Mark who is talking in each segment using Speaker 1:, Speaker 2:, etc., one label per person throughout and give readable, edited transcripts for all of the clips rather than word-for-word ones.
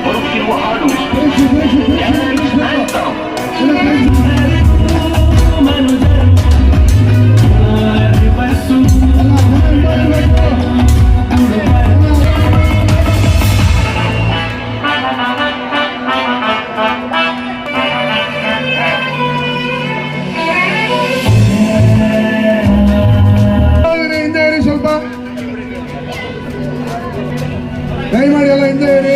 Speaker 1: ಬರುತ್ತಿರುವ ಹಾಡು
Speaker 2: ದಯಮಾಡಿ ಎಲ್ಲ ಹಿಂದೆ ಇರಿ.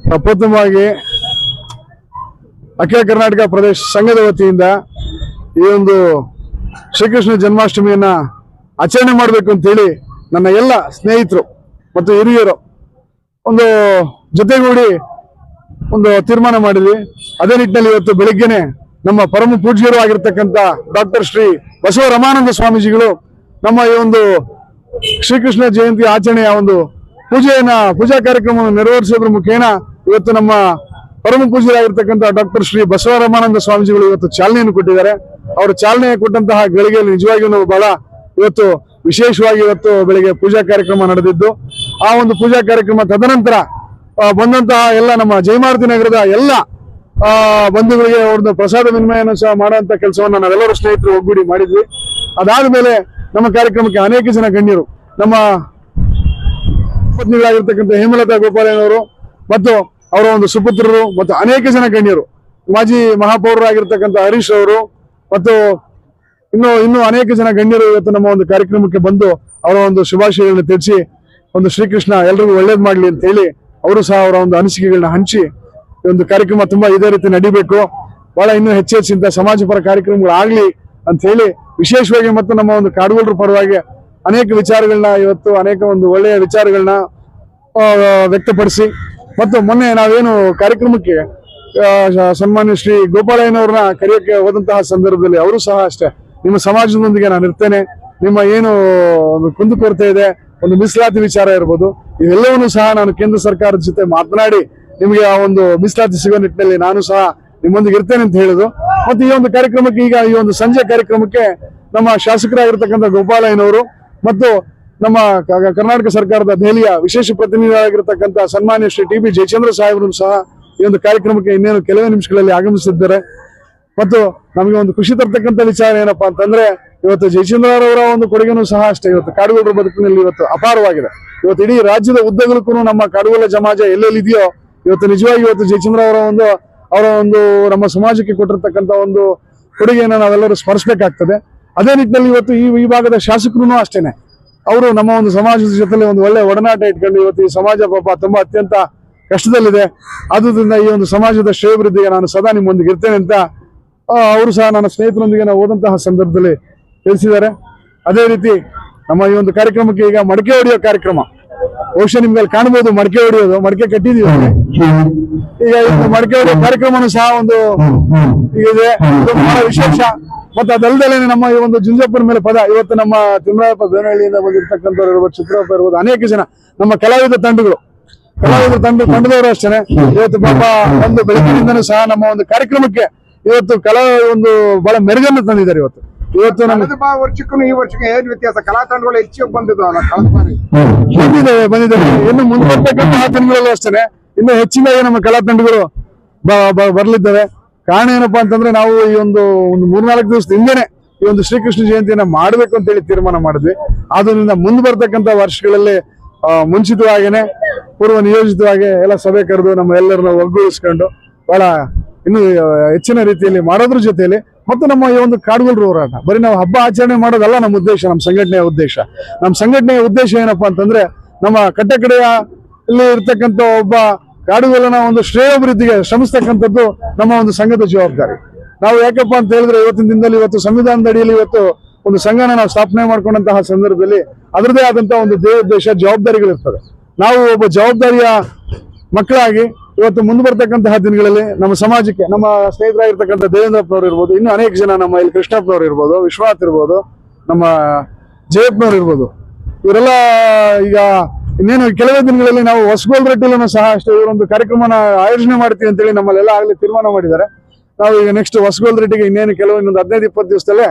Speaker 2: ಪ್ರಪ್ರಥಮವಾಗಿ ಅಖಿಲ ಕರ್ನಾಟಕ ಪ್ರದೇಶ ಸಂಘದ ವತಿಯಿಂದ ಈ ಒಂದು ಶ್ರೀಕೃಷ್ಣ ಜನ್ಮಾಷ್ಟಮಿಯನ್ನ ಆಚರಣೆ ಮಾಡಬೇಕು ಅಂತೇಳಿ ನನ್ನ ಎಲ್ಲ ಸ್ನೇಹಿತರು ಮತ್ತು ಹಿರಿಯರು ಒಂದು ಜೊತೆಗೂಡಿ ಒಂದು ತೀರ್ಮಾನ ಮಾಡಿದ್ವಿ. ಅದೇ ನಿಟ್ಟಿನಲ್ಲಿ ಇವತ್ತು ಬೆಳಿಗ್ಗೆನೆ ನಮ್ಮ ಪರಮ ಪೂಜ್ಯರು ಆಗಿರ್ತಕ್ಕಂಥ ಡಾಕ್ಟರ್ ಶ್ರೀ ಬಸವ ರಮಾನಂದ ಸ್ವಾಮೀಜಿಗಳು ನಮ್ಮ ಈ ಒಂದು ಶ್ರೀಕೃಷ್ಣ ಜಯಂತಿ ಆಚರಣೆಯ ಒಂದು ಪೂಜಾ ಕಾರ್ಯಕ್ರಮವನ್ನು ನೆರವೇರಿಸೋದ್ರ ಮುಖೇನ ಇವತ್ತು ನಮ್ಮ ಪರಮ ಪೂಜ್ಯರಾಗಿರ್ತಕ್ಕಂಥ ಡಾಕ್ಟರ್ ಶ್ರೀ ಬಸವ ರಮಾನಂದ ಸ್ವಾಮೀಜಿಗಳು ಇವತ್ತು ಚಾಲನೆಯನ್ನು ಕೊಟ್ಟಿದ್ದಾರೆ. ಅವರು ಚಾಲನೆ ಕೊಟ್ಟಂತಹ ಗಳಿಗೆಯಲ್ಲಿ ನಿಜವಾಗಿಯೂ ಬಹಳ ಇವತ್ತು ವಿಶೇಷವಾಗಿ ಇವತ್ತು ಬೆಳಿಗ್ಗೆ ಪೂಜಾ ಕಾರ್ಯಕ್ರಮ ನಡೆದಿದ್ದು. ಆ ಒಂದು ಪೂಜಾ ಕಾರ್ಯಕ್ರಮ ತದನಂತರ ಬಂದಂತಹ ಎಲ್ಲ ನಮ್ಮ ಜಯಮಾರುತಿ ನಗರದ ಎಲ್ಲ ಬಂಧುಗಳಿಗೆ ಅವ್ರದ್ದು ಪ್ರಸಾದ ವಿನಿಮಯವನ್ನು ಸಹ ಮಾಡುವಂತ ಕೆಲಸವನ್ನ ನಾವೆಲ್ಲರೂ ಸ್ನೇಹಿತರು ಒಗ್ಗೂಡಿ ಮಾಡಿದ್ವಿ. ಅದಾದ ಮೇಲೆ ನಮ್ಮ ಕಾರ್ಯಕ್ರಮಕ್ಕೆ ಅನೇಕ ಜನ ಗಣ್ಯರು, ನಮ್ಮ ಪತ್ನಿಗಳಾಗಿರ್ತಕ್ಕಂಥ ಹೇಮಲತಾ ಗೋಪಾಲಯ್ಯನವರು ಮತ್ತು ಅವರ ಒಂದು ಸುಪುತ್ರರು ಮತ್ತು ಅನೇಕ ಜನ ಗಣ್ಯರು, ಮಾಜಿ ಮಹಾಪೌರರಾಗಿರ್ತಕ್ಕಂಥ ಹರೀಶ್ ಅವರು ಮತ್ತು ಇನ್ನು ಅನೇಕ ಜನ ಗಣ್ಯರು ಇವತ್ತು ನಮ್ಮ ಒಂದು ಕಾರ್ಯಕ್ರಮಕ್ಕೆ ಬಂದು ಅವರ ಒಂದು ಶುಭಾಶಯಗಳನ್ನ ತಿಳಿಸಿ ಒಂದು ಶ್ರೀಕೃಷ್ಣ ಎಲ್ರಿಗೂ ಒಳ್ಳೇದ್ ಮಾಡ್ಲಿ ಅಂತ ಹೇಳಿ ಅವರು ಸಹ ಅವರ ಒಂದು ಅನಿಸಿಕೆಗಳನ್ನ ಹಂಚಿ ಈ ಒಂದು ಕಾರ್ಯಕ್ರಮ ತುಂಬಾ ಇದೇ ರೀತಿ ನಡಿಬೇಕು, ಬಹಳ ಇನ್ನೂ ಹೆಚ್ಚೆಚ್ಚಿಂತ ಸಮಾಜಪರ ಕಾರ್ಯಕ್ರಮಗಳಾಗ್ಲಿ ಅಂತ ಹೇಳಿ ವಿಶೇಷವಾಗಿ ಮತ್ತು ನಮ್ಮ ಒಂದು ಕಾಡುಗೊಳರ ಪರವಾಗಿ ಅನೇಕ ವಿಚಾರಗಳನ್ನ ಇವತ್ತು ಅನೇಕ ಒಂದು ಒಳ್ಳೆಯ ವಿಚಾರಗಳನ್ನ ವ್ಯಕ್ತಪಡಿಸಿ ಮತ್ತು ಮೊನ್ನೆ ನಾವೇನು ಕಾರ್ಯಕ್ರಮಕ್ಕೆ ಸನ್ಮಾನ್ಯ ಶ್ರೀ ಗೋಪಾಲಯ್ಯನವ್ರನ್ನ ಕರೆಯೋಕೆ ಹೋದಂತಹ ಸಂದರ್ಭದಲ್ಲಿ ಅವರು ಸಹ ಅಷ್ಟೇ, ನಿಮ್ಮ ಸಮಾಜದೊಂದಿಗೆ ನಾನು ಇರ್ತೇನೆ, ನಿಮ್ಮ ಏನು ಒಂದು ಕುಂದುಕೊರತೆ ಇದೆ, ಒಂದು ಮೀಸಲಾತಿ ವಿಚಾರ ಇರ್ಬೋದು, ಇವೆಲ್ಲವನ್ನೂ ಸಹ ನಾನು ಕೇಂದ್ರ ಸರ್ಕಾರದ ಜೊತೆ ಮಾತನಾಡಿ ನಿಮಗೆ ಆ ಒಂದು ಮೀಸಲಾತಿ ಸಿಗೋ ನಿಟ್ಟಿನಲ್ಲಿ ನಾನು ಸಹ ನಿಮ್ಮೊಂದಿಗೆ ಇರ್ತೇನೆ ಅಂತ ಹೇಳಿದ್ರು. ಮತ್ತು ಈ ಒಂದು ಕಾರ್ಯಕ್ರಮಕ್ಕೆ ಈಗ ಈ ಒಂದು ಸಂಜೆ ಕಾರ್ಯಕ್ರಮಕ್ಕೆ ನಮ್ಮ ಶಾಸಕರಾಗಿರ್ತಕ್ಕಂಥ ಗೋಪಾಲಯ್ಯನವರು ಮತ್ತು ನಮ್ಮ ಕರ್ನಾಟಕ ಸರ್ಕಾರದ ದೆಹಲಿಯ ವಿಶೇಷ ಪ್ರತಿನಿಧಿಯಾಗಿರ್ತಕ್ಕಂಥ ಸನ್ಮಾನ್ಯ ಶ್ರೀ ಟಿ ಬಿ ಜಯಚಂದ್ರ ಸಾಹೇಬರು ಸಹ ಈ ಒಂದು ಕಾರ್ಯಕ್ರಮಕ್ಕೆ ಇನ್ನೇನು ಕೆಲವೇ ನಿಮಿಷಗಳಲ್ಲಿ ಆಗಮಿಸಿದ್ದಾರೆ. ಮತ್ತು ನಮಗೆ ಒಂದು ಖುಷಿ ತರ್ತಕ್ಕಂಥ ವಿಚಾರ ಏನಪ್ಪಾ ಅಂತಂದ್ರೆ ಇವತ್ತು ಜಯಚಂದ್ರರವರ ಒಂದು ಕೊಡುಗೆನೂ ಸಹ ಅಷ್ಟೇ ಇವತ್ತು ಕಾಡುಗೊಳರ ಬದುಕಿನಲ್ಲಿ ಇವತ್ತು ಅಪಾರವಾಗಿದೆ. ಇವತ್ತು ಇಡೀ ರಾಜ್ಯದ ಉದ್ದಗಲಕ್ಕೂ ನಮ್ಮ ಕಾಡುಗೊಳ ಸಮಾಜ ಎಲ್ಲೆಲ್ಲಿದೆಯೋ ಇವತ್ತು ನಿಜವಾಗಿ ಇವತ್ತು ಜಯಚಂದ್ರ ಅವರ ಒಂದು ನಮ್ಮ ಸಮಾಜಕ್ಕೆ ಕೊಟ್ಟಿರ್ತಕ್ಕಂಥ ಒಂದು ಕೊಡುಗೆಯನ್ನು ನಾವೆಲ್ಲರೂ ಸ್ಮರಿಸಬೇಕಾಗ್ತದೆ. ಅದೇ ನಿಟ್ಟಿನಲ್ಲಿ ಇವತ್ತು ಈ ಭಾಗದ ಶಾಸಕರು ಅಷ್ಟೇನೆ, ಅವರು ನಮ್ಮ ಒಂದು ಸಮಾಜದ ಜೊತೆಲಿ ಒಂದು ಒಳ್ಳೆ ಒಡನಾಟ ಇಟ್ಕೊಂಡು ಇವತ್ತು ಈ ಸಮಾಜ ಪಾಪ ತುಂಬಾ ಅತ್ಯಂತ ಕಷ್ಟದಲ್ಲಿದೆ, ಆದ್ರಿಂದ ಈ ಒಂದು ಸಮಾಜದ ಶ್ರೇಯೋಭಿವೃದ್ಧಿಗೆ ನಾನು ಸದಾ ನಿಮ್ಮೊಂದಿಗೆ ಇರ್ತೇನೆ ಅಂತ ಅವರು ಸಹ ನನ್ನ ಸ್ನೇಹಿತರೊಂದಿಗೆ ನಾವು ಹೋದಂತಹ ಸಂದರ್ಭದಲ್ಲಿ ತಿಳಿಸಿದ್ದಾರೆ. ಅದೇ ರೀತಿ ನಮ್ಮ ಈ ಒಂದು ಕಾರ್ಯಕ್ರಮಕ್ಕೆ ಈಗ ಮಡಕೆ ಹೊಡೆಯೋ ಕಾರ್ಯಕ್ರಮ, ಬಹುಶಃ ನಿಮ್ಗೆ ಅಲ್ಲಿ ಕಾಣಬಹುದು, ಮಡಕೆ ಹೊಡೆಯೋದು, ಮಡಕೆ ಕಟ್ಟಿದೀವಿ ಈಗ ಮಡಕೆ ಹೊಡೆಯೋ ಕಾರ್ಯಕ್ರಮನೂ ಸಹ ಒಂದು ಇದೆ, ಬಹಳ ವಿಶೇಷ. ಮತ್ತೆ ಅದಲ್ಲದೆ ನಮ್ಮ ಈ ಒಂದು ಜುಂಜಪ್ಪನ ಮೇಲೆ ಪದ ಇವತ್ತು ನಮ್ಮ ತಿಮ್ಮರಾಯಪ್ಪ ಬೇನಹಳ್ಳಿಯಿಂದ ಬಂದಿರ್ತಕ್ಕಂಥವ್ರು ಇರ್ಬೋದು, ಚಿತ್ರಪ್ಪ ಇರ್ಬೋದು, ಅನೇಕ ಜನ ನಮ್ಮ ಕಲಾವಿದ ತಂಡದವರು ಅಷ್ಟೇ ಇವತ್ತು ಪಾಪ ಒಂದು ಬೆಳಗ್ಗಿನಿಂದನೂ ಸಹ ನಮ್ಮ ಒಂದು ಕಾರ್ಯಕ್ರಮಕ್ಕೆ ಇವತ್ತು ಒಂದು ಬಹಳ ಮೆರುಗನ್ನು ತಂದಿದ್ದಾರೆ. ಇವತ್ತು ನಮ್ಗೆ
Speaker 3: ವರ್ಷಕ್ಕೂ ಈ ವರ್ಷಕ್ಕೆ ಏನ್ ವ್ಯತ್ಯಾಸ? ಕಲಾ ತಂಡಗಳು ಹೆಚ್ಚು ಬಂದಿದ್ದಾವೆ,
Speaker 2: ಇನ್ನು ಮುಂದುವರ್ತಕ್ಕಂತಹ ದಿನಗಳಲ್ಲೂ ಅಷ್ಟೇ ಇನ್ನು ಹೆಚ್ಚಿನ ನಮ್ಮ ಕಲಾ ತಂಡಗಳು ಬರ್ಲಿದ್ದಾವೆ. ಕಾರಣ ಏನಪ್ಪಾ ಅಂತಂದ್ರೆ ನಾವು ಈ ಒಂದು 3-4 ದಿವಸದ ಹಿಂದೆನೆ ಈ ಒಂದು ಶ್ರೀಕೃಷ್ಣ ಜಯಂತಿಯನ್ನ ಮಾಡ್ಬೇಕು ಅಂತ ಹೇಳಿ ತೀರ್ಮಾನ ಮಾಡಿದ್ವಿ. ಆದ್ರಿಂದ ಮುಂದೆ ಬರ್ತಕ್ಕಂಥ ವರ್ಷಗಳಲ್ಲಿ ಮುಂಚಿತವಾಗೇನೆ ಪೂರ್ವ ನಿಯೋಜಿತವಾಗಿ ಎಲ್ಲ ಸಭೆ ಕರೆದು ನಮ್ಮ ಎಲ್ಲರನ್ನ ಒಗ್ಗೂಡಿಸ್ಕೊಂಡು ಬಹಳ ಇನ್ನು ಹೆಚ್ಚಿನ ರೀತಿಯಲ್ಲಿ ಮಾಡೋದ್ರ ಜೊತೆಯಲ್ಲಿ ಮತ್ತು ನಮ್ಮ ಈ ಒಂದು ಕಾಡುಗೊಳರ ಹೋರಾಟ ಬರೀ ನಾವು ಹಬ್ಬ ಆಚರಣೆ ಮಾಡೋದಲ್ಲ ನಮ್ಮ ಉದ್ದೇಶ, ನಮ್ಮ ಸಂಘಟನೆಯ ಉದ್ದೇಶ ಏನಪ್ಪಾ ಅಂತಂದ್ರೆ ನಮ್ಮ ಕಟ್ಟಕಡೆಯ ಇಲ್ಲಿ ಇರ್ತಕ್ಕಂಥ ಒಬ್ಬ ಕಾಡುಗೊಳನ ಒಂದು ಶ್ರೇಯೋಭಿವೃದ್ಧಿಗೆ ಶ್ರಮಿಸ್ತಕ್ಕಂಥದ್ದು ನಮ್ಮ ಒಂದು ಸಂಘದ ಜವಾಬ್ದಾರಿ. ನಾವು ಯಾಕಪ್ಪ ಅಂತ ಹೇಳಿದ್ರೆ ಇವತ್ತಿನ ದಿನದಲ್ಲಿ ಇವತ್ತು ಸಂವಿಧಾನದ ಅಡಿಯಲ್ಲಿ ಇವತ್ತು ಒಂದು ಸಂಘನ ನಾವು ಸ್ಥಾಪನೆ ಮಾಡ್ಕೊಂಡಂತಹ ಸಂದರ್ಭದಲ್ಲಿ ಅದರದೇ ಆದಂತಹ ಒಂದು ದೇಶ ಜವಾಬ್ದಾರಿಗಳಿರ್ತದೆ. ನಾವು ಒಬ್ಬ ಜವಾಬ್ದಾರಿಯ ಮಕ್ಕಳಾಗಿ ಇವತ್ತು ಮುಂದೆ ಬರ್ತಕ್ಕಂತಹ ದಿನಗಳಲ್ಲಿ ನಮ್ಮ ಸಮಾಜಕ್ಕೆ ನಮ್ಮ ಸ್ನೇಹಿತರಾಗಿರ್ತಕ್ಕಂಥ ದೇವೇಂದ್ರಪ್ಪನವ್ರು ಇರ್ಬೋದು, ಇನ್ನು ಅನೇಕ ಜನ ನಮ್ಮ ಇಲ್ಲಿ ಕೃಷ್ಣಪ್ಪನವ್ರು ಇರ್ಬೋದು, ವಿಶ್ವನಾಥ್ ಇರ್ಬೋದು, ನಮ್ಮ ಜಯಪ್ಪನವ್ರು ಇರ್ಬೋದು, ಇವರೆಲ್ಲ ಈಗ ಇನ್ನೇನು ಕೆಲವೇ ದಿನಗಳಲ್ಲಿ ನಾವು ಹೊಸಗೋಲ್ರಟ್ಟಿಲೂ ಸಹ ಅಷ್ಟೇ ಇವರೊಂದು ಕಾರ್ಯಕ್ರಮನ ಆಯೋಜನೆ ಮಾಡ್ತೀವಿ ಅಂತೇಳಿ ನಮ್ಮಲ್ಲೆಲ್ಲ ಆಗಲೇ ತೀರ್ಮಾನ ಮಾಡಿದ್ದಾರೆ. ನಾವು ಈಗ ನೆಕ್ಸ್ಟ್ ಹೊಸಗೋಲ್ರಟ್ಟಿಗೆ ಇನ್ನೇನು ಇನ್ನೊಂದು 15-20 ದಿವಸದಲ್ಲೇ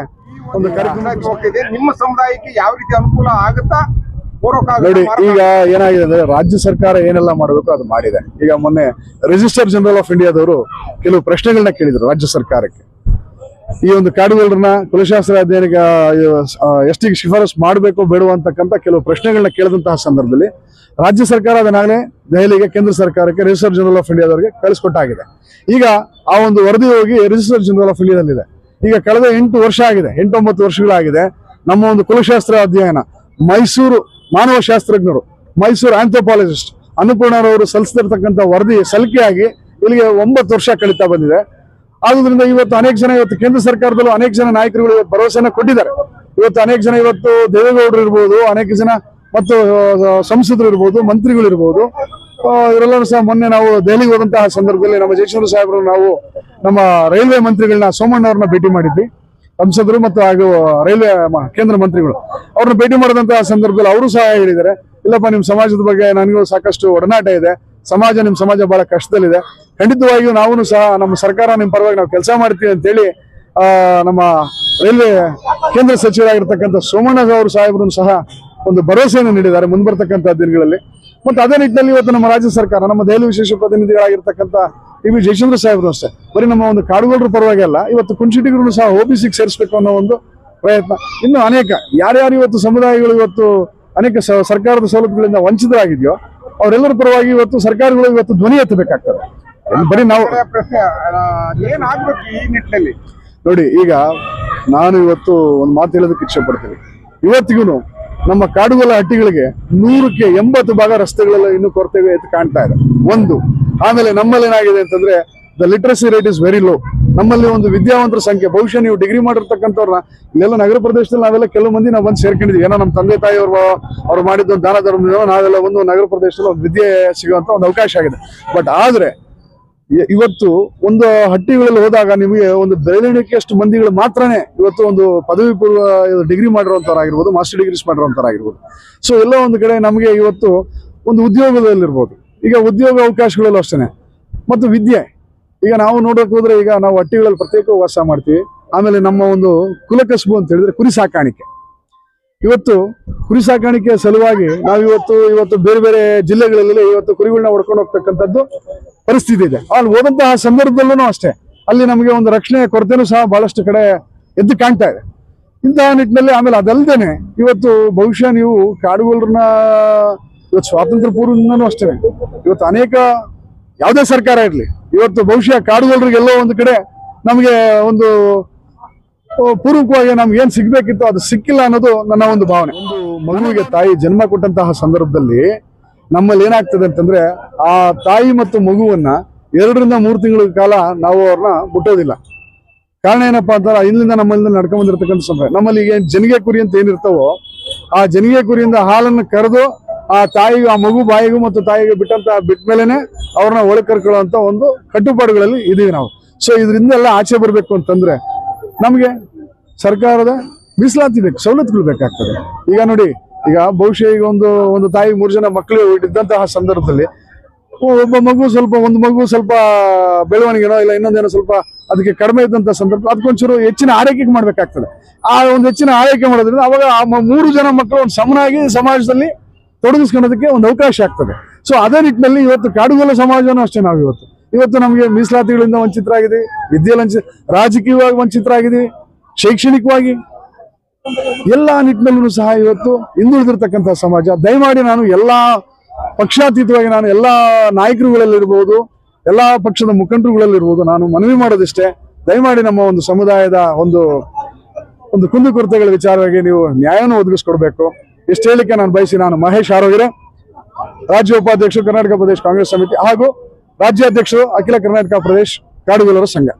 Speaker 2: ಒಂದು ಕಾರ್ಯಕ್ರಮ
Speaker 3: ಹೋಗ್ತಿದೆ. ನಿಮ್ಮ ಸಮುದಾಯಕ್ಕೆ ಯಾವ ರೀತಿ ಅನುಕೂಲ ಆಗುತ್ತಾ
Speaker 2: ನೋಡಿ. ಈಗ ಏನಾಗಿದೆ ಅಂದ್ರೆ ರಾಜ್ಯ ಸರ್ಕಾರ ಏನೆಲ್ಲ ಮಾಡಬೇಕು ಅದು ಮಾಡಿದೆ. ಈಗ ಮೊನ್ನೆ ರಿಜಿಸ್ಟರ್ ಜನರಲ್ ಆಫ್ ಇಂಡಿಯಾದವರು ಕೆಲವು ಪ್ರಶ್ನೆಗಳನ್ನ ಕೇಳಿದ್ರು ರಾಜ್ಯ ಸರ್ಕಾರಕ್ಕೆ. ಈ ಒಂದು ಕಾಡುಗೋಲರನ್ನ ಕುಲಶಾಸ್ತ್ರ ಅಧ್ಯಯನಕ್ಕೆ ಎಷ್ಟಿಗೆ ಶಿಫಾರಸು ಮಾಡಬೇಕು ಬೇಡುವ ಅಂತಕ್ಕಂಥ ಕೆಲವು ಪ್ರಶ್ನೆಗಳನ್ನ ಕೇಳಿದಂತಹ ಸಂದರ್ಭದಲ್ಲಿ ರಾಜ್ಯ ಸರ್ಕಾರ ಅದನ್ನಾಗಲೇ ದೆಹಲಿಗೆ ಕೇಂದ್ರ ಸರ್ಕಾರಕ್ಕೆ ರಿಜಿಸ್ಟರ್ ಜನರಲ್ ಆಫ್ ಇಂಡಿಯಾದವರಿಗೆ ಕಳಿಸ್ಕೊಟ್ಟಾಗಿದೆ. ಈಗ ಆ ಒಂದು ವರದಿ ಹೋಗಿ ರಿಜಿಸ್ಟರ್ ಜನರಲ್ ಆಫ್ ಇಂಡಿಯಾದಲ್ಲಿದೆ. ಈಗ ಕಳೆದ 8 ವರ್ಷ ಆಗಿದೆ, 8-9 ವರ್ಷಗಳಾಗಿದೆ. ನಮ್ಮ ಒಂದು ಕುಲಶಾಸ್ತ್ರ ಅಧ್ಯಯನ ಮೈಸೂರು ಮಾನವ ಶಾಸ್ತ್ರಜ್ಞರು, ಮೈಸೂರು ಆಂಥ್ರೋಪಾಲಜಿಸ್ಟ್ ಅನ್ನಪೂರ್ಣರವರು ಸಲ್ಲಿಸ್ತಿರ್ತಕ್ಕಂಥ ವರದಿ ಸಲ್ಲಿಕೆಯಾಗಿ ಇಲ್ಲಿಗೆ 9 ವರ್ಷ ಕಳೀತಾ ಬಂದಿದೆ. ಆದ್ರಿಂದ ಇವತ್ತು ಅನೇಕ ಜನ ಇವತ್ತು ಕೇಂದ್ರ ಸರ್ಕಾರದಲ್ಲೂ ಅನೇಕ ಜನ ನಾಯಕರುಗಳು ಇವತ್ತು ಭರವಸೆನ ಕೊಟ್ಟಿದ್ದಾರೆ. ಇವತ್ತು ಅನೇಕ ಜನ ಇವತ್ತು ದೇವೇಗೌಡರು ಇರ್ಬೋದು, ಅನೇಕ ಜನ ಮತ್ತು ಸಂಸದರು ಇರ್ಬೋದು, ಮಂತ್ರಿಗಳು ಇರ್ಬೋದು, ಇವರೆಲ್ಲರೂ ಸಹ ಮೊನ್ನೆ ನಾವು ದೆಹಲಿಗೆ ಹೋದಂತಹ ಸಂದರ್ಭದಲ್ಲಿ ನಮ್ಮ ಜಯಚಂದ್ರ ಸಾಹೇಬರು ನಾವು ನಮ್ಮ ರೈಲ್ವೆ ಮಂತ್ರಿಗಳನ್ನ ಸೋಮಣ್ಣ ಅವ್ರನ್ನ ಭೇಟಿ ಮಾಡಿದ್ವಿ. ಸಂಸದರು ಮತ್ತು ಹಾಗೂ ರೈಲ್ವೆ ಕೇಂದ್ರ ಮಂತ್ರಿಗಳು ಅವ್ರನ್ನ ಭೇಟಿ ಮಾಡಿದಂತಹ ಸಂದರ್ಭದಲ್ಲಿ ಅವರು ಸಹ ಹೇಳಿದ್ದಾರೆ, ಇಲ್ಲಪ್ಪ ನಿಮ್ಮ ಸಮಾಜದ ಬಗ್ಗೆ ನನಗೂ ಸಾಕಷ್ಟು ಒಡನಾಟ ಇದೆ, ನಿಮ್ಮ ಸಮಾಜ ಬಹಳ ಕಷ್ಟದಲ್ಲಿದೆ, ಖಂಡಿತವಾಗಿಯೂ ನಾವು ಸಹ ನಮ್ಮ ಸರ್ಕಾರ ನಿಮ್ಮ ಪರವಾಗಿ ನಾವು ಕೆಲಸ ಮಾಡ್ತೀವಿ ಅಂತೇಳಿ ನಮ್ಮ ರೈಲ್ವೆ ಕೇಂದ್ರ ಸಚಿವರಾಗಿರ್ತಕ್ಕಂಥ ಸೋಮಣ್ಣ ಅವರು ಸಾಹೇಬರು ಸಹ ಒಂದು ಭರವಸೆಯನ್ನು ನೀಡಿದ್ದಾರೆ ಮುಂಬರ್ತಕ್ಕಂಥ ದಿನಗಳಲ್ಲಿ. ಮತ್ತು ಅದೇ ನಿಟ್ಟಿನಲ್ಲಿ ಇವತ್ತು ನಮ್ಮ ರಾಜ್ಯ ಸರ್ಕಾರ, ನಮ್ಮ ದೆಹಲಿ ವಿಶೇಷ ಪ್ರತಿನಿಧಿಗಳಾಗಿರ್ತಕ್ಕಂಥ ಟಿ.ವಿ. ಜಯಚಂದ್ರ ಸಾಹೇಬರು ಅಷ್ಟೇ ಬರೀ ನಮ್ಮ ಒಂದು ಕಾಡುಗೋಲರ ಪರವಾಗಿ ಅಲ್ಲ, ಇವತ್ತು ಕುಂಚಿಟಿಗರನ್ನು ಸಹ OBCಗೆ ಸೇರಿಸಬೇಕು ಅನ್ನೋ ಒಂದು ಪ್ರಯತ್ನ. ಇನ್ನು ಅನೇಕ ಯಾರ್ಯಾರು ಇವತ್ತು ಸಮುದಾಯಗಳು ಇವತ್ತು ಅನೇಕ ಸರ್ಕಾರದ ಸವಲತ್ತುಗಳಿಂದ ವಂಚಿತರಾಗಿದೆಯೋ ಅವರೆಲ್ಲರ ಪರವಾಗಿ ಇವತ್ತು ಸರ್ಕಾರಗಳು ಇವತ್ತು ಧ್ವನಿ ಎತ್ತಬೇಕಾಗ್ತದೆ. ಬರೀ ನಾವು
Speaker 3: ಪ್ರಶ್ನೆ ಏನಾಗ್ಬೇಕು ಈ ನಿಟ್ಟಿನಲ್ಲಿ
Speaker 2: ನೋಡಿ. ಈಗ ನಾನು ಇವತ್ತು ಒಂದು ಮಾತು ಹೇಳೋದಕ್ಕೆ ಇಚ್ಛೆ ಪಡ್ತೀನಿ. ಇವತ್ತಿಗೂ ನಮ್ಮ ಕಾಡುಗೋಲ ಹಟ್ಟಿಗಳಿಗೆ 100ಕ್ಕೆ 80 ಭಾಗ ರಸ್ತೆಗಳೆಲ್ಲ ಇನ್ನೂ ಕೊರತೆ ಕಾಣ್ತಾ ಇದೆ. ಒಂದು ಆಮೇಲೆ ನಮ್ಮಲ್ಲಿ ಏನಾಗಿದೆ ಅಂತಂದ್ರೆ the literacy rate is very low. ನಮ್ಮಲ್ಲಿ ಒಂದು ವಿದ್ಯಾವಂತರ ಸಂಖ್ಯೆ, ಬಹುಶಃ ನೀವು ಡಿಗ್ರಿ ಮಾಡಿರ್ತಕ್ಕಂಥವ್ರನ್ನ ಇಲ್ಲೆಲ್ಲ ನಗರ ಪ್ರದೇಶದಲ್ಲಿ ನಾವೆಲ್ಲ ಕೆಲವು ಮಂದಿ ನಾವು ಬಂದು ಸೇರ್ಕೊಂಡಿದ್ವಿ. ಏನೋ ನಮ್ಮ ತಂದೆ ತಾಯಿ ಅವ್ರು ಮಾಡಿದ್ದು ದಾನ ಧರ್ಮದಿಂದ ನಾವೆಲ್ಲ ಒಂದು ನಗರ ಪ್ರದೇಶದಲ್ಲಿ ಒಂದು ವಿದ್ಯೆ ಸಿಗುವಂತ ಒಂದು ಅವಕಾಶ ಆಗಿದೆ. ಬಟ್ ಆದ್ರೆ ಇವತ್ತು ಒಂದು ಹಟ್ಟಿಗಳಲ್ಲಿ ಹೋದಾಗ ನಿಮಗೆ ಒಂದು ಬೆರಳೆಣಿಕೆಯಷ್ಟು ಮಂದಿಗಳು ಮಾತ್ರನೇ ಇವತ್ತು ಒಂದು ಪದವಿ ಪೂರ್ವ ಡಿಗ್ರಿ ಮಾಡಿರುವಂತರಾಗಿರ್ಬೋದು, ಮಾಸ್ಟರ್ ಡಿಗ್ರೀಸ್ ಮಾಡಿರುವಂತರಾಗಿರ್ಬೋದು. ಸೊ ಎಲ್ಲ ಒಂದು ಕಡೆ ನಮಗೆ ಇವತ್ತು ಒಂದು ಉದ್ಯೋಗದಲ್ಲಿರ್ಬೋದು, ಈಗ ಉದ್ಯೋಗ ಅವಕಾಶಗಳಲ್ಲೂ ಅಷ್ಟೇ, ಮತ್ತು ವಿದ್ಯೆ. ಈಗ ನಾವು ನೋಡೋಕೆ ಹೋದ್ರೆ ಈಗ ನಾವು ಹಟ್ಟಿಗಳಲ್ಲಿ ಪ್ರತ್ಯೇಕ ವಾಸ ಮಾಡ್ತೀವಿ. ಆಮೇಲೆ ನಮ್ಮ ಒಂದು ಕುಲಕಸಬು ಅಂತ ಹೇಳಿದ್ರೆ ಕುರಿ ಸಾಕಾಣಿಕೆ. ಇವತ್ತು ಕುರಿ ಸಾಕಾಣಿಕೆ ಸಲುವಾಗಿ ನಾವು ಇವತ್ತು ಬೇರೆ ಬೇರೆ ಜಿಲ್ಲೆಗಳಲ್ಲಿ ಇವತ್ತು ಕುರಿಗಳನ್ನ ಹೊಡ್ಕೊಂಡು ಹೋಗ್ತಕ್ಕಂಥದ್ದು ಪರಿಸ್ಥಿತಿ ಇದೆ. ಅಲ್ಲಿ ಹೋದಂತಹ ಸಂದರ್ಭದಲ್ಲೂ ಅಷ್ಟೇ ಅಲ್ಲಿ ನಮಗೆ ಒಂದು ರಕ್ಷಣೆಯ ಕೊರತೆನೂ ಸಹ ಬಹಳಷ್ಟು ಕಡೆ ಎದ್ದು ಕಾಣ್ತಾ ಇದೆ. ಇಂತಹ ನಿಟ್ಟಿನಲ್ಲಿ ಆಮೇಲೆ ಅದಲ್ದೇನೆ ಇವತ್ತು ಬಹುಶಃ ನೀವು ಕಾಡುಗೋಲರನ್ನ ಇವತ್ತು ಸ್ವಾತಂತ್ರ್ಯ ಪೂರ್ವದಿಂದನೂ ಅಷ್ಟೇ ಇವತ್ತು ಅನೇಕ ಯಾವುದೇ ಸರ್ಕಾರ ಇರಲಿ ಇವತ್ತು ಬಹುಶಃ ಕಾಡುಗೋಲರಿಗೆ ಎಲ್ಲೋ ಒಂದು ಕಡೆ ನಮಗೆ ಒಂದು ಪೂರ್ವಕವಾಗಿ ನಮ್ಗೆ ಏನ್ ಸಿಗ್ಬೇಕಿತ್ತು ಅದು ಸಿಕ್ಕಿಲ್ಲ ಅನ್ನೋದು ನನ್ನ ಒಂದು ಭಾವನೆ. ಒಂದು ಮಗುವಿಗೆ ತಾಯಿ ಜನ್ಮ ಕೊಟ್ಟಂತಹ ಸಂದರ್ಭದಲ್ಲಿ ನಮ್ಮಲ್ಲಿ ಏನಾಗ್ತದೆ ಅಂತಂದ್ರೆ ಆ ತಾಯಿ ಮತ್ತು ಮಗುವನ್ನ 2-3 ತಿಂಗಳ ಕಾಲ ನಾವು ಅವ್ರನ್ನ ಮುಟ್ಟೋದಿಲ್ಲ. ಕಾರಣ ಏನಪ್ಪಾ ಅಂತಂದ್ರೆ ಇಲ್ಲಿಂದ ನಮ್ಮಲ್ಲಿ ನಡ್ಕೊಂಡ್ ಬಂದಿರತಕ್ಕಂಥ ಸಂಪ್ರದಾಯ. ನಮ್ಮಲ್ಲಿ ಈಗ ಜನಿಗೆ ಕುರಿ ಅಂತ ಏನಿರ್ತಾವೋ ಆ ಜನಿಗೆ ಕುರಿಯಿಂದ ಹಾಲನ್ನು ಕರೆದು ಆ ತಾಯಿಗೂ ಆ ಮಗು ಬಾಯಿಗೂ ಮತ್ತು ತಾಯಿಗೆ ಬಿಟ್ಟ ಮೇಲೆನೆ ಅವ್ರನ್ನ ಒಳಗೆ ಕರ್ಕೊಳ್ಳುವಂತ ಒಂದು ಕಟ್ಟುಪಾಡುಗಳಲ್ಲಿ ಇದೀವಿ ನಾವು. ಸೊ ಇದರಿಂದೆಲ್ಲ ಆಚೆ ಬರ್ಬೇಕು ಅಂತಂದ್ರೆ ನಮ್ಗೆ ಸರ್ಕಾರದ ಮೀಸಲಾತಿ ಬೇಕು, ಸವಲತ್ತುಗಳು ಬೇಕಾಗ್ತದೆ. ಈಗ ನೋಡಿ, ಈಗ ಬಹುಶಃ ಈಗ ಒಂದು ತಾಯಿ 3 ಜನ ಮಕ್ಕಳು ಇದ್ದಂತಹ ಸಂದರ್ಭದಲ್ಲಿ ಒಂದು ಮಗು ಸ್ವಲ್ಪ ಬೆಳವಣಿಗೆನೋ ಇಲ್ಲ ಇನ್ನೊಂದೇನೋ ಸ್ವಲ್ಪ ಅದಕ್ಕೆ ಕಡಿಮೆ ಇದ್ದಂತ ಸಂದರ್ಭ ಅದಕ್ಕೊಂಚೂರು ಹೆಚ್ಚಿನ ಆರೈಕೆ ಮಾಡ್ಬೇಕಾಗ್ತದೆ. ಆ ಒಂದು ಹೆಚ್ಚಿನ ಆರೈಕೆ ಮಾಡೋದ್ರಿಂದ ಅವಾಗ ಆ 3 ಜನ ಮಕ್ಕಳು ಒಂದು ಸಮನಾಗಿ ಸಮಾಜದಲ್ಲಿ ತೊಡಗಿಸ್ಕೊಳ್ಳೋದಕ್ಕೆ ಒಂದು ಅವಕಾಶ ಆಗ್ತದೆ. ಸೊ ಅದೇ ನಿಟ್ಟಿನಲ್ಲಿ ಇವತ್ತು ಕಾಡುಗೋಲ ಸಮಾಜನೂ ಅಷ್ಟೇ ನಾವು ಇವತ್ತು ನಮಗೆ ಮೀಸಲಾತಿಗಳಿಂದ ವಂಚಿತರಾಗಿದ್ದೀವಿ, ವಿದ್ಯೆಯಲ್ಲಿ ರಾಜಕೀಯವಾಗಿ ವಂಚಿತರಾಗಿದ್ದೀವಿ, ಶೈಕ್ಷಣಿಕವಾಗಿ ಎಲ್ಲ ನಿಟ್ಟಿನಲ್ಲೂ ಸಹ ಇವತ್ತು ಹಿಂದುಳಿದಿರ್ತಕ್ಕಂಥ ಸಮಾಜ. ದಯಮಾಡಿ ನಾನು ಎಲ್ಲಾ ಪಕ್ಷಾತೀತವಾಗಿ ನಾನು ಎಲ್ಲಾ ನಾಯಕರುಗಳಲ್ಲಿರ್ಬೋದು, ಎಲ್ಲಾ ಪಕ್ಷದ ಮುಖಂಡರುಗಳಲ್ಲಿರ್ಬೋದು ನಾನು ಮನವಿ ಮಾಡೋದಿಷ್ಟೇ, ದಯಮಾಡಿ ನಮ್ಮ ಒಂದು ಸಮುದಾಯದ ಒಂದು ಕುಂದುಕೊರತೆಗಳ ವಿಚಾರವಾಗಿ ನೀವು ನ್ಯಾಯವನ್ನು ಒದಗಿಸ್ಕೊಡ್ಬೇಕು. ಇಷ್ಟು ಹೇಳಿಕೆ ನಾನು ಬಯಸಿ ನಾನು ಮಹೇಶ್ ಆರೋಗ್ಯರೆ, ರಾಜ್ಯ ಉಪಾಧ್ಯಕ್ಷರು ಕರ್ನಾಟಕ ಪ್ರದೇಶ ಕಾಂಗ್ರೆಸ್ ಸಮಿತಿ ಹಾಗೂ ರಾಜ್ಯಾಧ್ಯಕ್ಷರು ಅಖಿಲ ಕರ್ನಾಟಕ ಪ್ರದೇಶ ಕಾಡುಗೋಲರ ಸಂಘ.